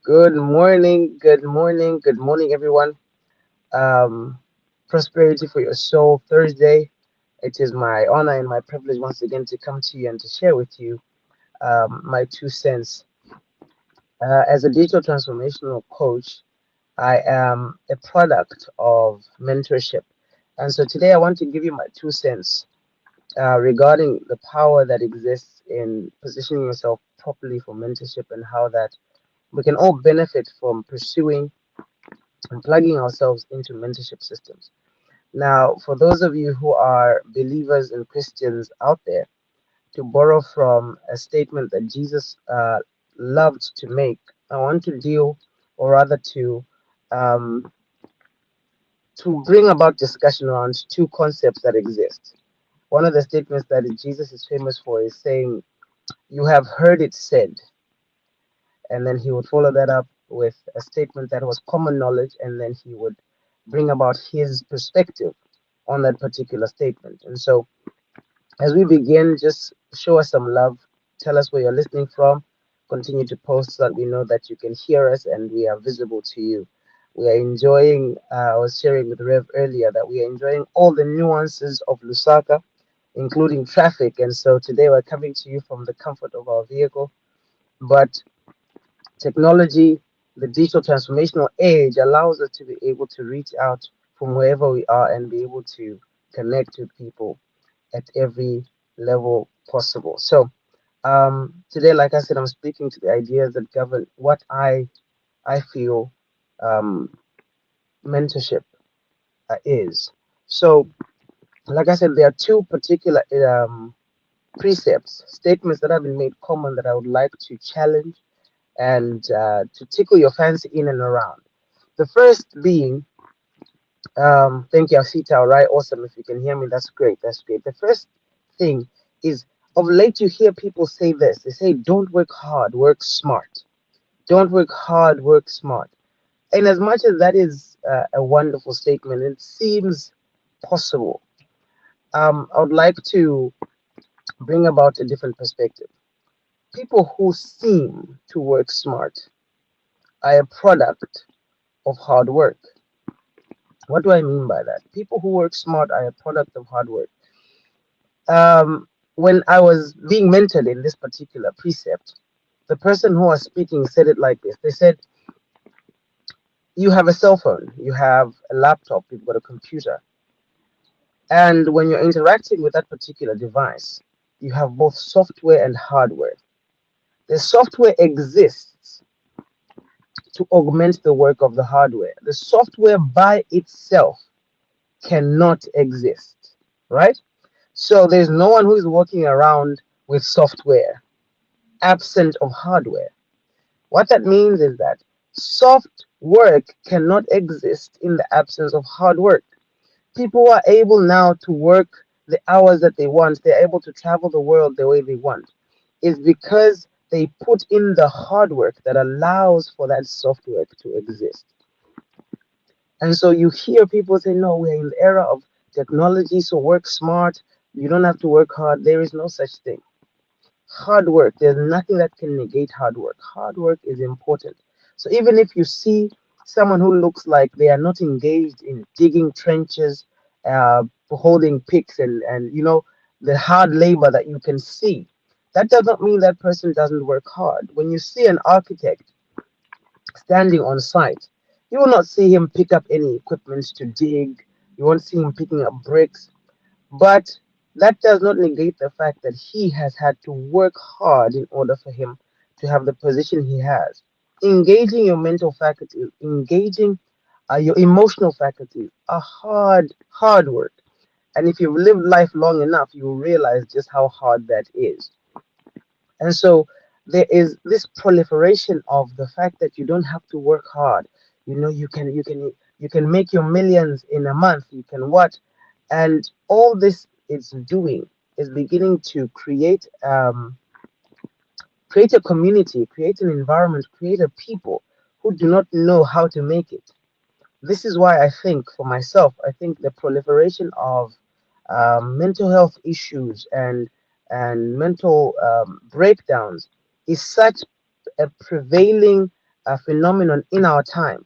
Good morning, everyone. Um, Prosperity for your soul Thursday. It is my honor and my privilege once again to come to you and to share with you my 2 cents. As a digital transformational coach, I am a product of mentorship. And so today I want to give you my 2 cents regarding the power that exists in positioning yourself properly for mentorship and how that we can all benefit from pursuing and plugging ourselves into mentorship systems. Now, for those of you who are believers and Christians out there, to borrow from a statement that Jesus loved to make, I want to deal, or rather um, to bring about discussion around two concepts that exist. One of the statements that Jesus is famous for is saying, "You have heard it said," and then he would follow that up with a statement that was common knowledge, and then he would bring about his perspective on that particular statement. And so, as we begin, just show us some love. Tell us where you're listening from. Continue to post so that we know that you can hear us and we are visible to you. We are enjoying, I was sharing with Rev earlier that we are enjoying all the nuances of Lusaka, including traffic. And so today we're coming to you from the comfort of our vehicle. But technology, the digital transformational age, allows us to be able to reach out from wherever we are and be able to connect with people at every level possible. So, today, like I said, I'm speaking to the ideas that govern what I feel um, mentorship is. So, like I said, there are two particular precepts, statements that have been made common that I would like to challenge and to tickle your fancy in and around. The first being, thank you, Asita. All right, awesome. If you can hear me, that's great. That's great. The first thing is, of late, you hear people say this. They say, "Don't work hard, work smart." Don't work hard, work smart. And as much as that is a wonderful statement, it seems possible. I would like to bring about a different perspective. People who seem to work smart are a product of hard work. What do I mean by that? People who work smart are a product of hard work. When I was being mentored in this particular precept, the person who was speaking said it like this. They said, "You have a cell phone, you have a laptop, you've got a computer, and when you're interacting with that particular device, you have both software and hardware. The software exists to augment the work of the hardware. The software by itself cannot exist, right? So there's no one who is walking around with software absent of hardware. What that means is that soft work cannot exist in the absence of hard work. People are able now to work the hours that they want, they're able to travel the world the way they want, is because they put in the hard work that allows for that software to exist. And so you hear people say, "No, we're in the era of technology, so work smart. You don't have to work hard." There is no such thing. Hard work, there's nothing that can negate hard work. Hard work is important. So even if you see someone who looks like they are not engaged in digging trenches, holding picks, and the hard labor that you can see, that does not mean that person doesn't work hard. When you see an architect standing on site, you will not see him pick up any equipment to dig. You won't see him picking up bricks, but that does not negate the fact that he has had to work hard in order for him to have the position he has. Engaging your mental faculties, engaging your emotional faculties are hard work. And if you've lived life long enough, you will realize just how hard that is. And so there is this proliferation of the fact that you don't have to work hard. You can make your millions in a month. You can what? And all this is doing is beginning to create a community, create an environment, create a people who do not know how to make it. This is why I think, for myself, I think the proliferation of mental health issues and mental breakdowns is such a prevailing a phenomenon in our time.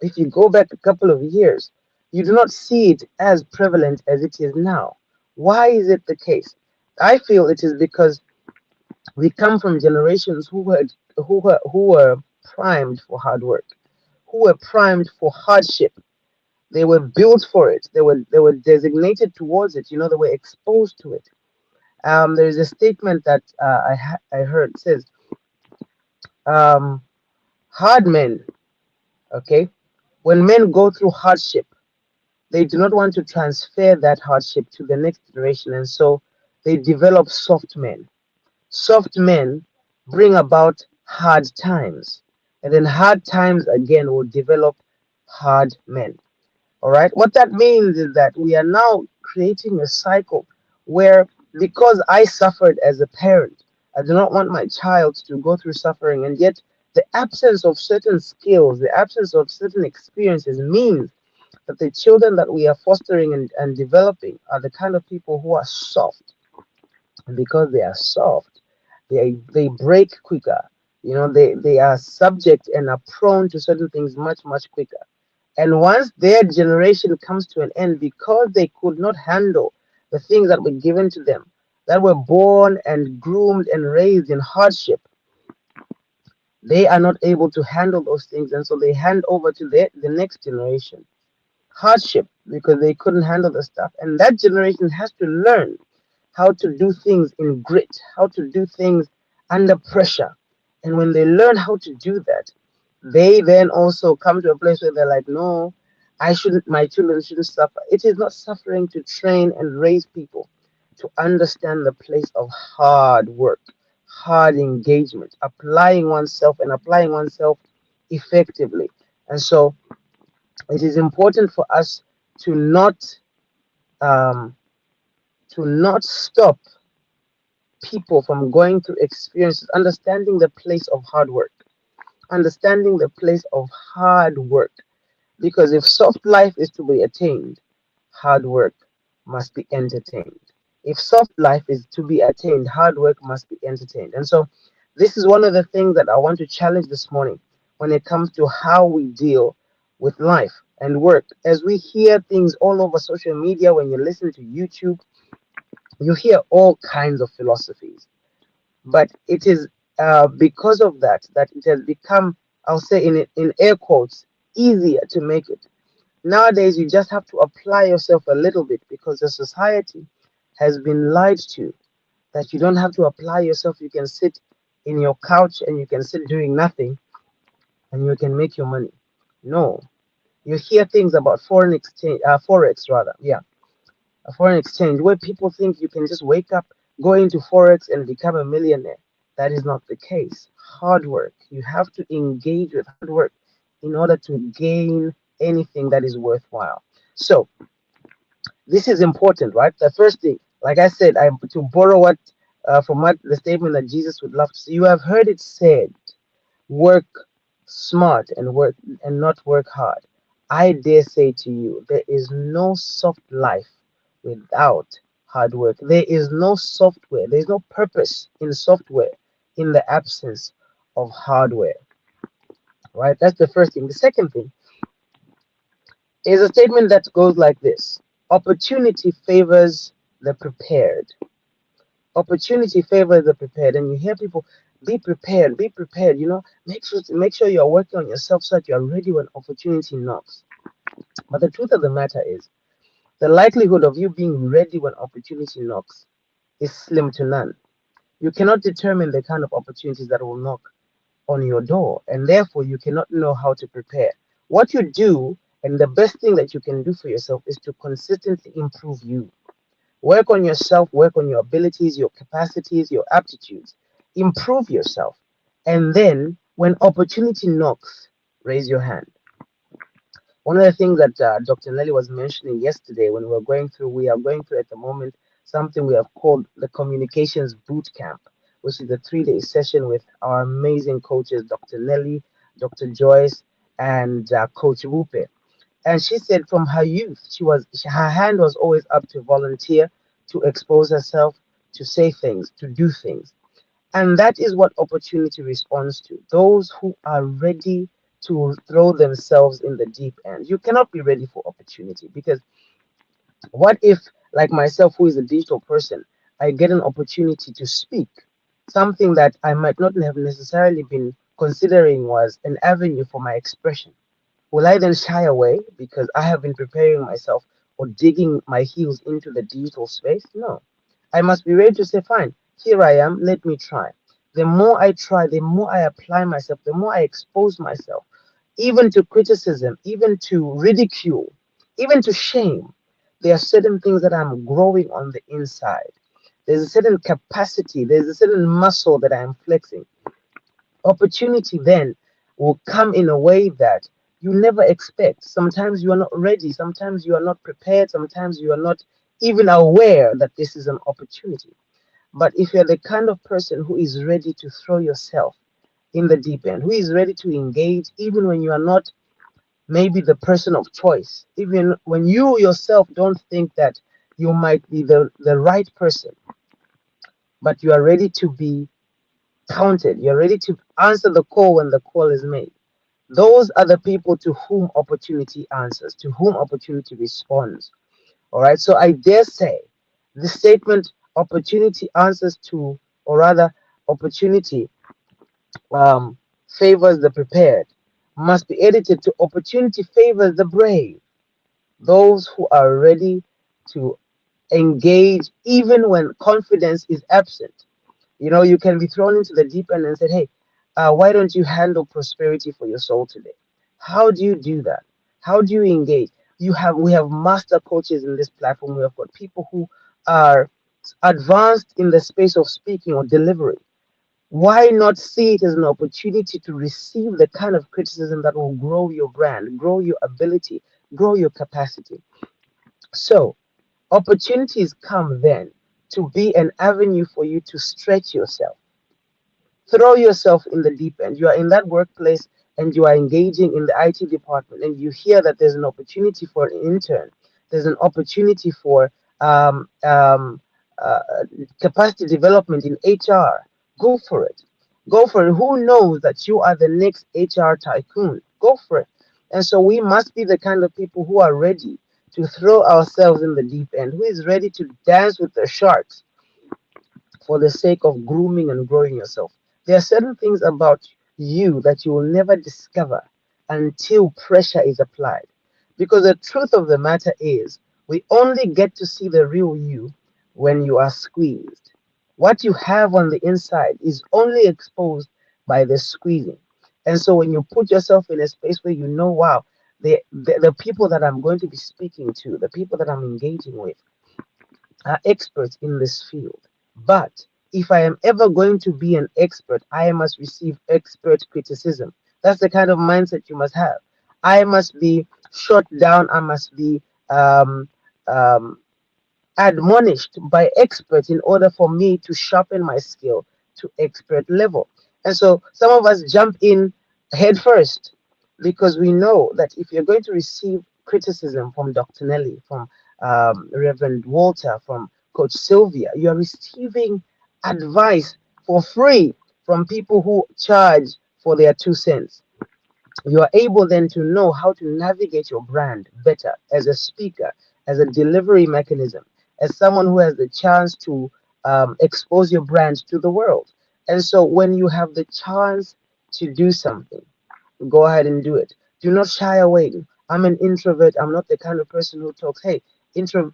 If you go back a couple of years, you do not see it as prevalent as it is now. Why is it the case? I feel it is because we come from generations who were primed for hard work, who were primed for hardship. They were built for it. They were designated towards it. They were exposed to it. There is a statement that I heard says, um, hard men. Okay, when men go through hardship, they do not want to transfer that hardship to the next generation, and so they develop soft men. Soft men bring about hard times, and then hard times again will develop hard men. All right, what that means is that we are now creating a cycle where, because I suffered as a parent, I do not want my child to go through suffering, and yet the absence of certain skills, the absence of certain experiences means that the children that we are fostering and developing are the kind of people who are soft. And because they are soft, they break quicker. They are subject and are prone to certain things much, much quicker. And once their generation comes to an end, because they could not handle the things that were given to them, that were born and groomed and raised in hardship, they are not able to handle those things. And so they hand over to the next generation hardship because they couldn't handle the stuff. And that generation has to learn how to do things in grit, how to do things under pressure. And when they learn how to do that, they then also come to a place where they're like, no, my children shouldn't suffer. It is not suffering to train and raise people to understand the place of hard work, hard engagement, applying oneself effectively. And so it is important for us to not um, stop people from going through experiences, understanding the place of hard work, understanding the place of hard work. Because if soft life is to be attained, hard work must be entertained. If soft life is to be attained, hard work must be entertained. And so, this is one of the things that I want to challenge this morning when it comes to how we deal with life and work. As we hear things all over social media, when you listen to YouTube, you hear all kinds of philosophies. But it is because of that it has become, I'll say in air quotes, easier to make it. Nowadays, you just have to apply yourself a little bit because the society has been lied to that you don't have to apply yourself. You can sit in your couch and you can sit doing nothing and you can make your money. No, you hear things about foreign exchange, forex rather. Yeah, a foreign exchange where people think you can just wake up, go into forex and become a millionaire. That is not the case. Hard work. You have to engage with hard work in order to gain anything that is worthwhile. So this is important, right? The first thing, like I said, I to borrow what from what the statement that Jesus would love to see. You have heard it said, work smart and not work hard. I dare say to you, there is no soft life without hard work. There is no software. There is no purpose in software in the absence of hardware. Right? That's the first thing. The second thing is a statement that goes like this: opportunity favors the prepared. Opportunity favors the prepared. And you hear people, be prepared. Make sure you're working on yourself so that you're ready when opportunity knocks. But the truth of the matter is, the likelihood of you being ready when opportunity knocks is slim to none. You cannot determine the kind of opportunities that will knock on your door, and therefore you cannot know how to prepare. What you do, and the best thing that you can do for yourself, is to consistently improve you. Work on yourself, work on your abilities, your capacities, your aptitudes. Improve yourself. And then when opportunity knocks, raise your hand. One of the things that Dr. Nellie was mentioning yesterday when we are going through at the moment something we have called the Communications Boot Camp, which is a 3-day session with our amazing coaches, Dr. Nellie, Dr. Joyce, and Coach Wupe. And she said from her youth, her hand was always up to volunteer, to expose herself, to say things, to do things. And that is what opportunity responds to. Those who are ready to throw themselves in the deep end. You cannot be ready for opportunity because what if, like myself, who is a digital person, I get an opportunity to speak something that I might not have necessarily been considering was an avenue for my expression? Will I then shy away because I have been preparing myself or digging my heels into the digital space? No. I must be ready to say, fine, here I am, let me try. The more I try, the more I apply myself, the more I expose myself, even to criticism, even to ridicule, even to shame. There are certain things that I'm growing on the inside. There's a certain capacity, there's a certain muscle that I am flexing. Opportunity then will come in a way that you never expect. Sometimes you are not ready, sometimes you are not prepared, sometimes you are not even aware that this is an opportunity. But if you're the kind of person who is ready to throw yourself in the deep end, who is ready to engage even when you are not maybe the person of choice, even when you yourself don't think that you might be the right person, but you are ready to be counted, you're ready to answer the call when the call is made. Those are the people to whom opportunity answers, to whom opportunity responds. All right. So I dare say the statement opportunity answers to, or rather, opportunity favors the prepared must be edited to opportunity favors the brave, those who are ready to engage even when confidence is absent. You know, you can be thrown into the deep end and said, hey, why don't you handle prosperity for your soul today? How do you do that? How do you engage? We have master coaches in this platform. We have got people who are advanced in the space of speaking or delivery. Why not see it as an opportunity to receive the kind of criticism that will grow your brand, grow your ability, grow your capacity? So, opportunities come then to be an avenue for you to stretch yourself. Throw yourself in the deep end. You are in that workplace and you are engaging in the IT department, and you hear that there's an opportunity for an intern, there's an opportunity for um, um, uh, capacity development in HR. Go for it. Go for it. Who knows that you are the next HR tycoon? Go for it. And so we must be the kind of people who are ready to throw ourselves in the deep end, who is ready to dance with the sharks for the sake of grooming and growing yourself. There are certain things about you that you will never discover until pressure is applied. Because the truth of the matter is, we only get to see the real you when you are squeezed. What you have on the inside is only exposed by the squeezing. And so when you put yourself in a space where you know, wow, the people that I'm going to be speaking to, the people that I'm engaging with, are experts in this field. But if I am ever going to be an expert, I must receive expert criticism. That's the kind of mindset you must have. I must be shot down. I must be um, um, admonished by experts in order for me to sharpen my skill to expert level. And so some of us jump in head first because we know that if you're going to receive criticism from Dr. Nellie, from Reverend Walter, from Coach Sylvia, you're receiving advice for free from people who charge for their 2 cents. You are able then to know how to navigate your brand better as a speaker, as a delivery mechanism, as someone who has the chance to expose your brand to the world. And so when you have the chance to do something, go ahead and do it. Do not shy away. I'm an introvert. I'm not the kind of person who talks. Hey,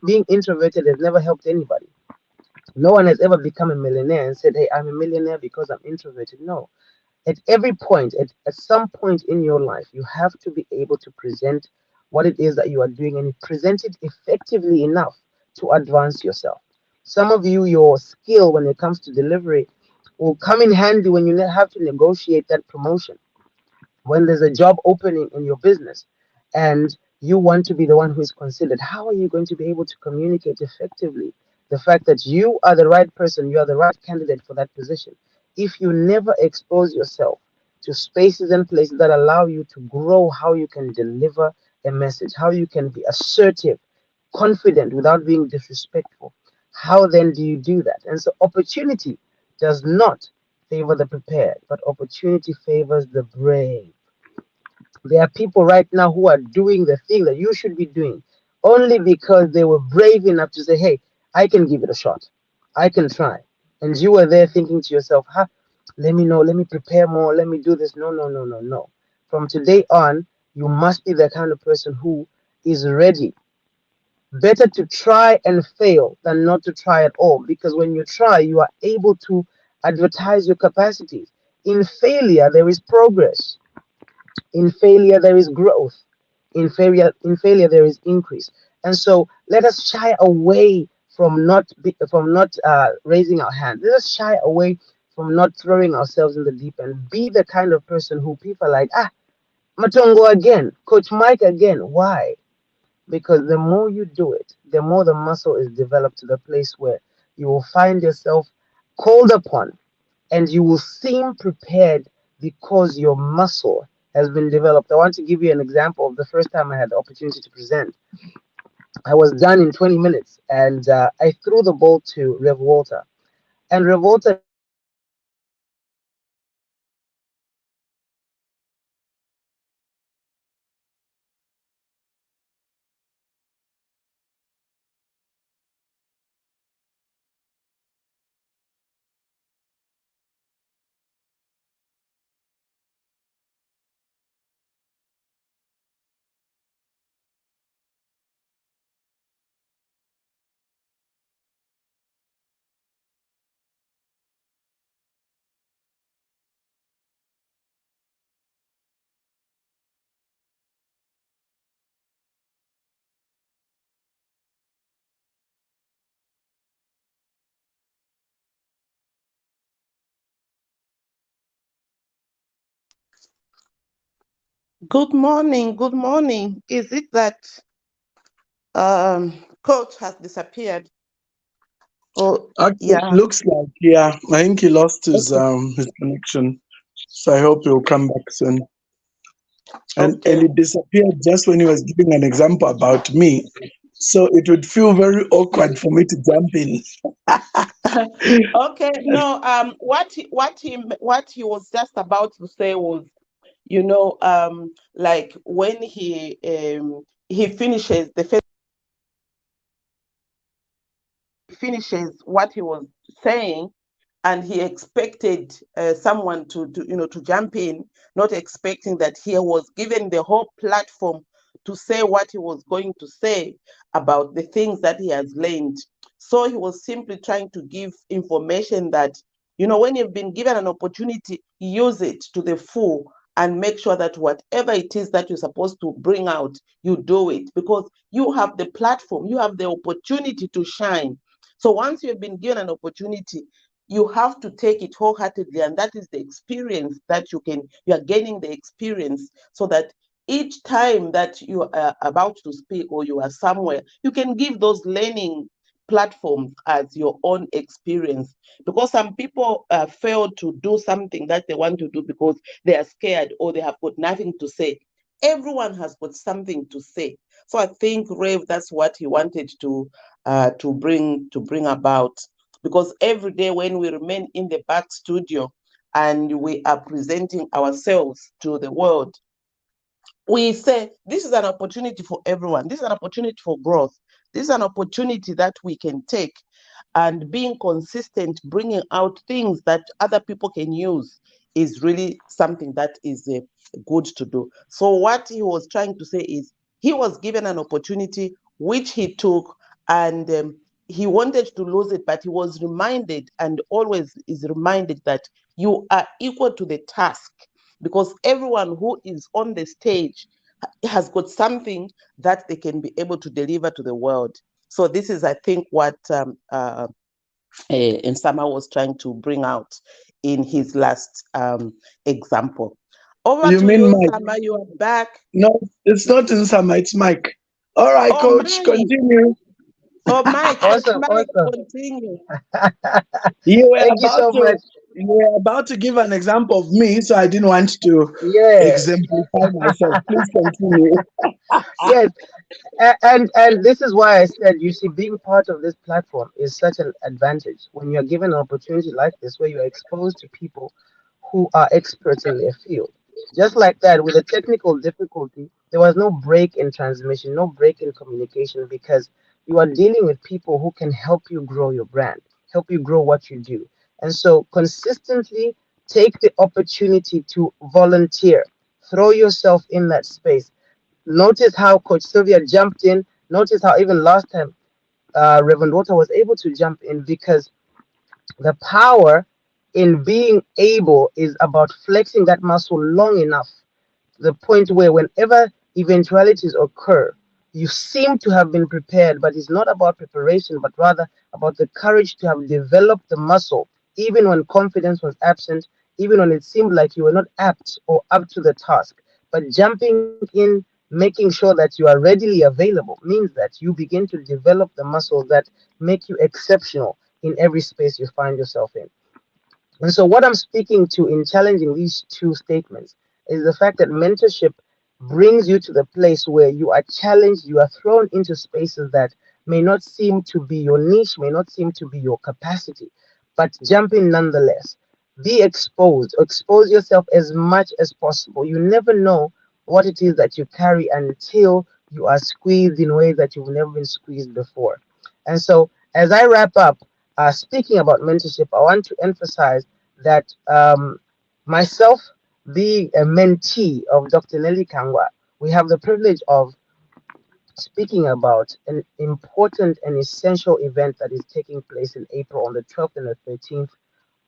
being introverted has never helped anybody. No one has ever become a millionaire and said, hey, I'm a millionaire because I'm introverted. No, at every point, at some point in your life, you have to be able to present what it is that you are doing and present it effectively enough to advance yourself. Some of you, your skill when it comes to delivery will come in handy when you have to negotiate that promotion, when there's a job opening in your business and you want to be the one who is considered. How are you going to be able to communicate effectively the fact that you are the right person, you are the right candidate for that position, if you never expose yourself to spaces and places that allow you to grow, how you can deliver a message, how you can be assertive, confident without being disrespectful? How then do you do that? And so opportunity does not favor the prepared, but opportunity favors the brave. There are people right now who are doing the thing that you should be doing only because they were brave enough to say, hey, I can give it a shot. I can try. And you were there thinking to yourself, let me know, let me prepare more, let me do this. No, no, no, no, no. From today on, you must be the kind of person who is ready. Better to try and fail than not to try at all, because when you try, you are able to advertise your capacities. In failure, there is progress. In failure, there is growth. In failure, there is increase. And so, let us shy away from not raising our hand. Let us shy away from not throwing ourselves in the deep end. Be the kind of person who people are like, Matongo again, Coach Mike again. Why? Because the more you do it, the more the muscle is developed to the place where you will find yourself called upon and you will seem prepared because your muscle has been developed. I want to give you an example of the first time I had the opportunity to present. I was done in 20 minutes and I threw the ball to Rev Walter. And Rev Walter didn't know that I was preparing to present. And he said, Good morning. Good morning. Is it that coach has disappeared? Oh, Actually, yeah. looks like, yeah. I think he lost Okay. his connection. So I hope he'll come back soon. And Okay. it disappeared just when he was giving an example about me. So it would feel very awkward for me to jump in. Okay. No. What he was just about to say was, like when he finishes finishes what he was saying, and he expected someone to jump in, not expecting that he was given the whole platform to say what he was going to say about the things that he has learned. So he was simply trying to give information that, when you've been given an opportunity, use it to the full and make sure that whatever it is that you're supposed to bring out, you do it, because you have the platform, you have the opportunity to shine. So once you've been given an opportunity, you have to take it wholeheartedly, and that is the experience that you are gaining the experience, so that each time that you are about to speak or you are somewhere, you can give those learning platforms as your own experience. Because some people fail to do something that they want to do because they are scared or they have got nothing to say. Everyone has got something to say. So I think Rev, that's what he wanted to bring about, because every day when we remain in the back studio and we are presenting ourselves to the world, we say this is an opportunity for everyone. This is an opportunity for growth. This is an opportunity that we can take, and being consistent, bringing out things that other people can use is really something that is good to do. So what he was trying to say is he was given an opportunity which he took, and he wanted to lose it, but he was reminded, and always is reminded, that you are equal to the task, because everyone who is on the stage has got something that they can be able to deliver to the world. So this is, I think, what Nsama was trying to bring out in his last example. Over You to mean you, Mike? Sama. You are back. No, it's not Insama, it's Mike. All right, Oh, coach, Mike. continue. Oh, Mike. Coach Awesome, Mike, awesome. continue. You were Thank you about so to much. you were about to give an example of me, so I didn't want to Yeah. exemplify myself. Please continue. Yes, and this is why I said, you see, being part of this platform is such an advantage when you're given an opportunity like this, where you're exposed to people who are experts in their field. Just like that, with a technical difficulty, there was no break in transmission, no break in communication, because you are dealing with people who can help you grow your brand, help you grow what you do. And so, consistently take the opportunity to volunteer, throw yourself in that space. Notice how Coach Sylvia jumped in. Notice how even last time Reverend Water was able to jump in, because the power in being able is about flexing that muscle long enough to the point where whenever eventualities occur, you seem to have been prepared, but it's not about preparation, but rather about the courage to have developed the muscle, even when confidence was absent, even when it seemed like you were not apt or up to the task. But jumping in, making sure that you are readily available, means that you begin to develop the muscles that make you exceptional in every space you find yourself in. And so, what I'm speaking to in challenging these two statements is the fact that mentorship brings you to the place where you are challenged, you are thrown into spaces that may not seem to be your niche, may not seem to be your capacity, but jump in nonetheless. Be exposed, expose yourself as much as possible. You never know what it is that you carry until you are squeezed in ways that you've never been squeezed before. And so, as I wrap up, speaking about mentorship, I want to emphasize that myself, being a mentee of Dr. Nellie Kangwa, we have the privilege of speaking about an important and essential event that is taking place in April on the 12th and the 13th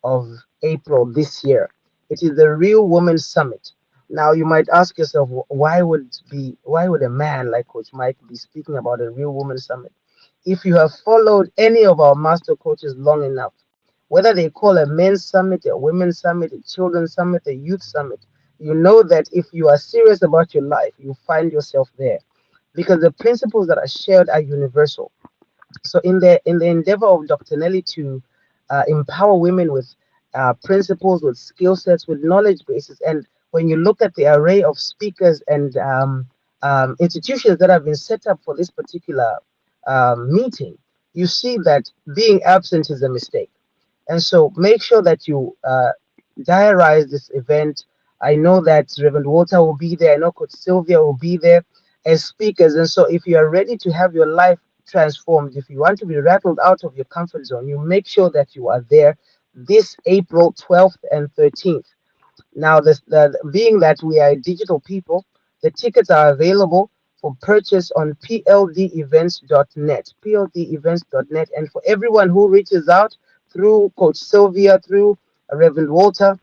of April this year. It is the Real Women Summit. Now you might ask yourself, why would a man like Coach Mike be speaking about a Real Women Summit? If you have followed any of our master coaches long enough, whether they call a men's summit, a women's summit, a children's summit, a youth summit, you know that if you are serious about your life, you find yourself there, because the principles that are shared are universal. So in the endeavor of Dr. Nelly to empower women with principles, with skill sets, with knowledge bases, and when you look at the array of speakers and institutions that have been set up for this particular meeting, you see that being absent is a mistake. And so make sure that you diarize this event. I know that Reverend Walter will be there. I know Coach Sylvia will be there as speakers. And so if you are ready to have your life transformed, if you want to be rattled out of your comfort zone, you make sure that you are there this April 12th and 13th. Now, being that we are digital people, the tickets are available for purchase on pldevents.net, pldevents.net. And for everyone who reaches out through Coach Sylvia, through Reverend Walter,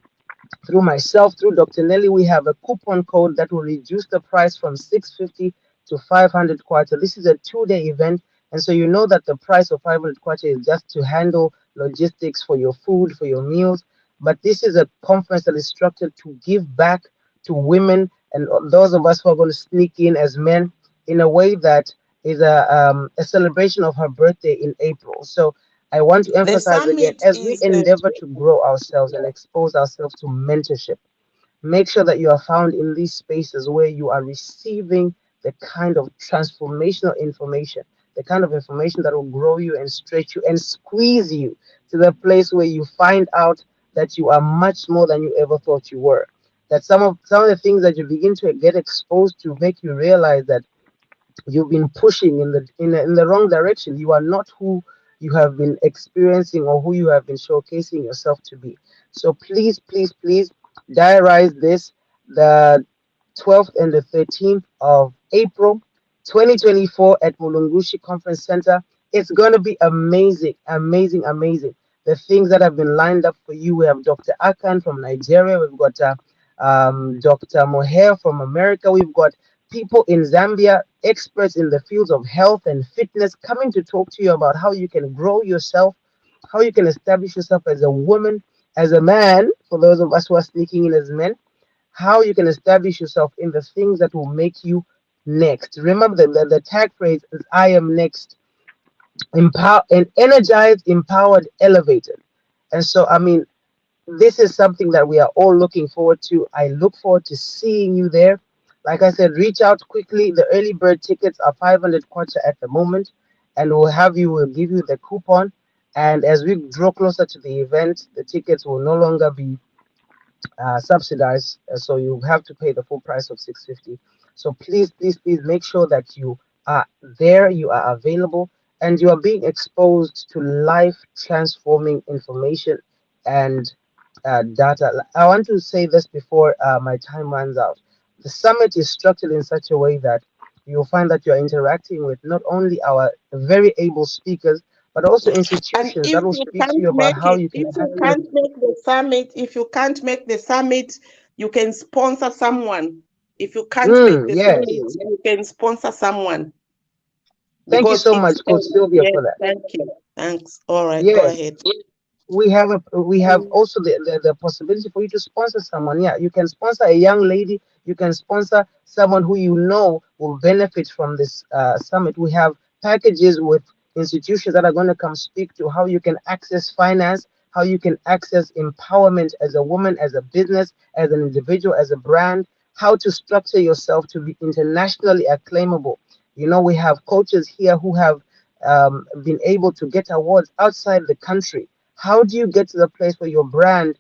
through myself, through Dr. Nelly, we have a coupon code that will reduce the price from 650 to 500 kwacha. This is a 2-day event, and so you know that the price of 500 kwacha is just to handle logistics for your food, for your meals. But this is a conference that is structured to give back to women and those of us who are going to sneak in as men in a way that is a celebration of her birthday in April. So I want to The emphasize again, summit as we is endeavor to grow ourselves and expose ourselves to mentorship, make sure that you are found in these spaces where you are receiving the kind of transformational information, the kind of information that will grow you and stretch you and squeeze you to the place where you find out that you are much more than you ever thought you were. That some of the things that you begin to get exposed to make you realize that you've been pushing in the wrong direction. You are not who you have been experiencing or who you have been showcasing yourself to be. So please, please, please diarize this, the 12th and the 13th of April 2024 at Mulungushi Conference Center. It's going to be amazing, amazing, amazing. The things that have been lined up for you. We have Dr. Akan from Nigeria. We've got Dr. Moher from America. We've got people in Zambia, experts in the fields of health and fitness, coming to talk to you about how you can grow yourself, how you can establish yourself as a woman, as a man, for those of us who are sneaking in as men, how you can establish yourself in the things that will make you next. Remember the tag phrase is I am next. Empower and energized, empowered, elevated. And so, I mean, this is something that we are all looking forward to. I look forward to seeing you there. Like I said, reach out quickly. The early bird tickets are 500 kwacha at the moment, and we'll give you the coupon. And as we draw closer to the event, the tickets will no longer be subsidized, so you have to pay the full price of 650. So please, please, please make sure that you are there, you are available, and you are being exposed to life transforming information and data. I want to say this before my time runs out. The summit is structured in such a way that you'll find that you're interacting with not only our very able speakers, but also And institutions if that will you speak to can't you about make how it, you can if you access. can't make the summit, if you can't make the summit, you can sponsor someone. If you can't make the Yes. summit, you can sponsor someone Thank you because so it's much, Coach Sylvia, yes, for that. thank you. Thanks. All right, go Yes, ahead. we have also the possibility for you to sponsor someone. Yeah, you can sponsor a young lady, you can sponsor someone who you know will benefit from this summit. We have packages with institutions that are going to come speak to how you can access finance, how you can access empowerment as a woman, as a business, as an individual, as a brand, how to structure yourself to be internationally acclaimable. You know, we have coaches here who have been able to get awards outside the country. How do you get to the place where your brand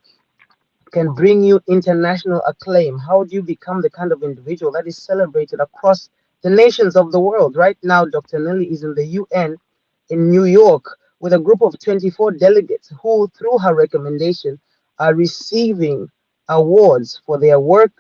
can bring you international acclaim? How do you become the kind of individual that is celebrated across the nations of the world? Right now, Dr. Nellie is in the UN in New York with a group of 24 delegates who, through her recommendation, are receiving awards for their work,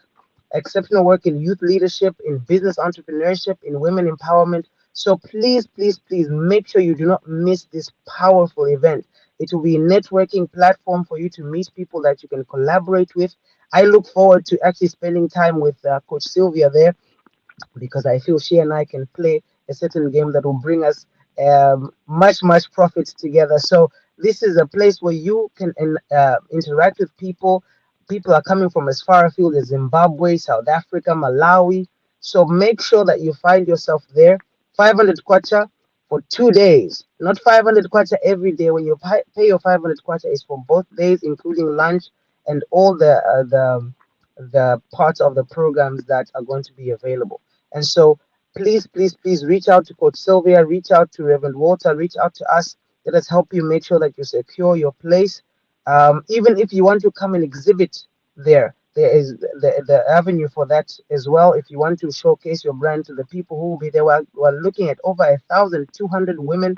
exceptional work in youth leadership, in business entrepreneurship, in women empowerment. So please, please, please make sure you do not miss this powerful event. It will be a networking platform for you to meet people that you can collaborate with. I look forward to actually spending time with Coach Sylvia there because I feel she and I can play a certain game that will bring us much profit together. So this is a place where you can interact with people. People are coming from as far afield as Zimbabwe, South Africa, Malawi. So make sure that you find yourself there. 500 kwacha for 2 days, not 500 kwacha every day. When you pay your 500 kwacha, is for both days, including lunch and all the parts of the programs that are going to be available. And so please, please, please reach out to Coach Sylvia, reach out to Reverend Walter, reach out to us. Let us help you make sure that you secure your place. Even if you want to come and exhibit there, there is the avenue for that as well. If you want to showcase your brand to the people who will be there, we're looking at over 1,200 women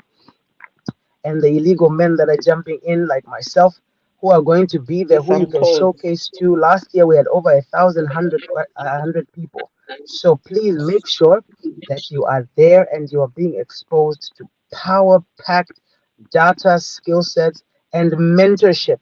and the illegal men that are jumping in, like myself, who are going to be there, Yes, who you I'm can cold. showcase to. Last year, we had over 1,100 people. So please make sure that you are there and you are being exposed to power packed data, skill sets, and mentorship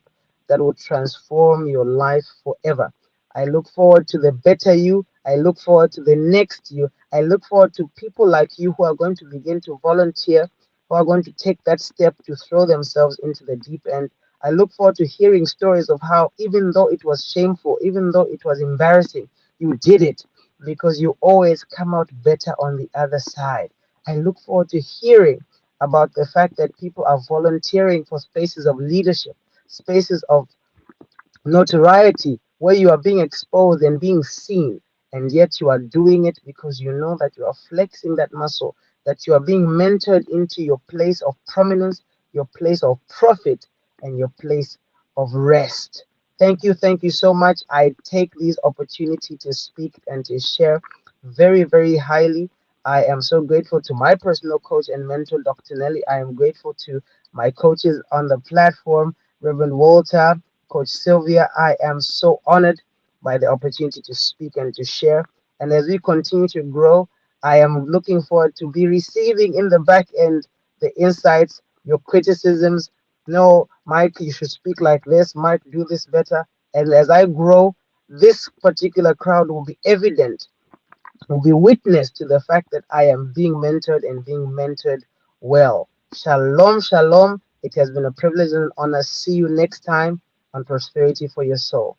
that will transform your life forever. I look forward to the better you. I look forward to the next you. I look forward to people like you who are going to begin to volunteer, who are going to take that step to throw themselves into the deep end. I look forward to hearing stories of how, even though it was shameful, even though it was embarrassing, you did it because you always come out better on the other side. I look forward to hearing about the fact that people are volunteering for spaces of leadership, spaces of notoriety, where you are being exposed and being seen, and yet you are doing it because you know that you are flexing that muscle, that you are being mentored into your place of prominence, your place of profit, and your place of rest. Thank you so much. I take this opportunity to speak and to share very highly. I am so grateful to my personal coach and mentor, Dr. Nelly. I am grateful to my coaches on the platform, Reverend Walter, Coach Sylvia. I am so honored by the opportunity to speak and to share. And as we continue to grow, I am looking forward to be receiving in the back end the insights, your criticisms. No, Mike, you should speak like this. Mike, do this better. And as I grow, this particular crowd will be evident, will be witness to the fact that I am being mentored and being mentored well. Shalom, shalom. It has been a privilege and an honor. See you next time on Prosperity for Your Soul.